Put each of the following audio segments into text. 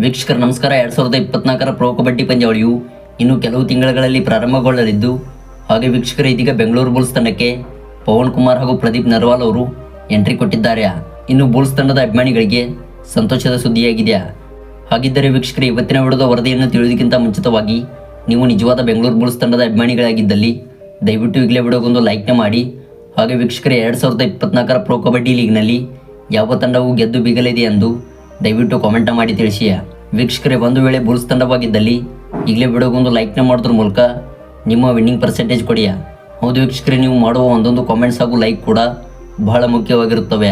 ವೀಕ್ಷಕರ ನಮಸ್ಕಾರ. 2024ರ ಪ್ರೊ ಕಬಡ್ಡಿ ಪಂದ್ಯಾವಳಿಯು ಇನ್ನು ಕೆಲವು ತಿಂಗಳುಗಳಲ್ಲಿ ಪ್ರಾರಂಭಗೊಳ್ಳಲಿದ್ದು, ಹಾಗೆ ವೀಕ್ಷಕರ ಇದೀಗ ಬೆಂಗಳೂರು ಬುಲ್ಸ್ ತಂಡಕ್ಕೆ ಪವನ್ ಕುಮಾರ್ ಹಾಗೂ ಪ್ರದೀಪ್ ನರ್ವಾಲ್ ಅವರು ಎಂಟ್ರಿ ಕೊಟ್ಟಿದ್ದಾರೆ. ಇನ್ನು ಬುಲ್ಸ್ ತಂಡದ ಅಭಿಮಾನಿಗಳಿಗೆ ಸಂತೋಷದ ಸುದ್ದಿಯಾಗಿದೆ. ಹಾಗಿದ್ದರೆ ವೀಕ್ಷಕರು, ಇವತ್ತಿನ ವಿಡಿಯೋದ ವರದಿಯನ್ನು ತಿಳಿಯೋದಕ್ಕಿಂತ ಮುಂಚಿತವಾಗಿ ನೀವು ನಿಜವಾದ ಬೆಂಗಳೂರು ಬುಲ್ಸ್ ತಂಡದ ಅಭಿಮಾನಿಗಳಾಗಿದ್ದಲ್ಲಿ ದಯವಿಟ್ಟು ಈಗಲೇ ವಿಡಿಯೋಗೊಂದು ಲೈಕ್ನ ಮಾಡಿ. ಹಾಗೆ ವೀಕ್ಷಕರೇ, 2024ರ ಪ್ರೊ ಕಬಡ್ಡಿ ಲೀಗ್ನಲ್ಲಿ ಯಾವ ತಂಡವು ಗೆದ್ದು ಬೀಗಲಿದೆ ಎಂದು ದಯವಿಟ್ಟು ಕಾಮೆಂಟ್ ಮಾಡಿ ತಿಳಿಸಿ. ವೀಕ್ಷಕರೇ, ಒಂದು ವೇಳೆ ಬುಲ್ಸ್ ತಂಡವಾಗಿದ್ದಲ್ಲಿ ಈಗಲೇ ವಿಡಿಯೋಗೊಂದು ಲೈಕ್ನ ಮಾಡೋದ್ರ ಮೂಲಕ ನಿಮ್ಮ ವಿನ್ನಿಂಗ್ ಪರ್ಸೆಂಟೇಜ್ ಕೊಡಿ. ಹೌದು ವೀಕ್ಷಕರೇ, ನೀವು ಮಾಡುವ ಒಂದೊಂದು ಕಾಮೆಂಟ್ಸ್ ಹಾಗೂ ಲೈಕ್ ಕೂಡ ಬಹಳ ಮುಖ್ಯವಾಗಿರುತ್ತವೆ.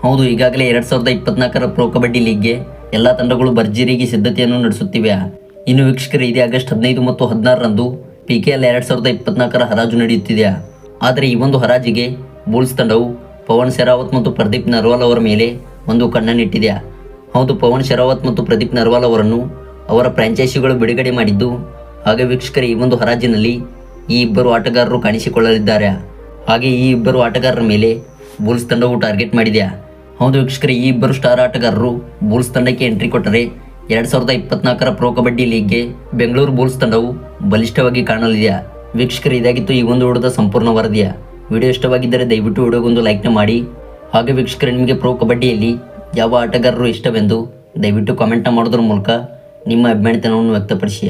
ಹೌದು, ಈಗಾಗಲೇ 2024ರ ಪ್ರೊ ಕಬಡ್ಡಿ ಲೀಗ್ಗೆ ಎಲ್ಲ ತಂಡಗಳು ಭರ್ಜರಿಯಾಗಿ ಸಿದ್ಧತೆಯನ್ನು ನಡೆಸುತ್ತಿವೆ. ಇನ್ನು ವೀಕ್ಷಕರೇ, ಇದೇ ಆಗಸ್ಟ್ 15 ಮತ್ತು 16ರಂದು PKL 2024ರ ಹರಾಜು ನಡೆಯುತ್ತಿದೆ. ಆದರೆ ಈ ಒಂದು ಹರಾಜಿಗೆ ಬುಲ್ಸ್ ತಂಡವು ಪವನ್ ಶೆರಾವತ್ ಮತ್ತು ಪ್ರದೀಪ್ ನರ್ವಾಲ್ ಅವರ ಮೇಲೆ ಒಂದು ಕಣ್ಣನ್ನಿಟ್ಟಿದೆ. ಹೌದು, ಪವನ್ ಶೆರಾವತ್ ಮತ್ತು ಪ್ರದೀಪ್ ನರ್ವಾಲ್ ಅವರನ್ನು ಅವರ ಫ್ರಾಂಚೈಸಿಗಳು ಬಿಡುಗಡೆ ಮಾಡಿದ್ದು, ಹಾಗೆ ವೀಕ್ಷಕರೇ, ಈ ಒಂದು ಹರಾಜಿನಲ್ಲಿ ಈ ಇಬ್ಬರು ಆಟಗಾರರು ಕಾಣಿಸಿಕೊಳ್ಳಲಿದ್ದಾರೆ. ಹಾಗೆ ಈ ಇಬ್ಬರು ಆಟಗಾರರ ಮೇಲೆ ಬುಲ್ಸ್ ತಂಡವು ಟಾರ್ಗೆಟ್ ಮಾಡಿದೆ. ಹೌದು ವೀಕ್ಷಕರೇ, ಈ ಇಬ್ಬರು ಸ್ಟಾರ್ ಆಟಗಾರರು ಬುಲ್ಸ್ ತಂಡಕ್ಕೆ ಎಂಟ್ರಿ ಕೊಟ್ಟರೆ 2024ರ ಪ್ರೊ ಕಬಡ್ಡಿ ಲೀಗ್ಗೆ ಬೆಂಗಳೂರು ಬುಲ್ಸ್ ತಂಡವು ಬಲಿಷ್ಠವಾಗಿ ಕಾಣಲಿದೆ. ವೀಕ್ಷಕರೇ, ಇದಾಗಿತ್ತು ಈ ಒಂದು ವಿಡಿಯೋದ ಸಂಪೂರ್ಣ ವರದಿಯ. ವಿಡಿಯೋ ಇಷ್ಟವಾಗಿದ್ದರೆ ದಯವಿಟ್ಟು ವಿಡಿಯೋಗೊಂದು ಲೈಕ್ನ ಮಾಡಿ. ಹಾಗೆ ವೀಕ್ಷಕರೇ, ನಿಮಗೆ ಪ್ರೊ ಕಬಡ್ಡಿಯಲ್ಲಿ ಯಾವ ಆಟಗಾರರು ಇಷ್ಟವೆಂದು ದಯವಿಟ್ಟು ಕಾಮೆಂಟ್ನ ಮಾಡೋದ್ರ ಮೂಲಕ ನಿಮ್ಮ ಅಭಿಮಾನಿತನವನ್ನು ವ್ಯಕ್ತಪಡಿಸಿ.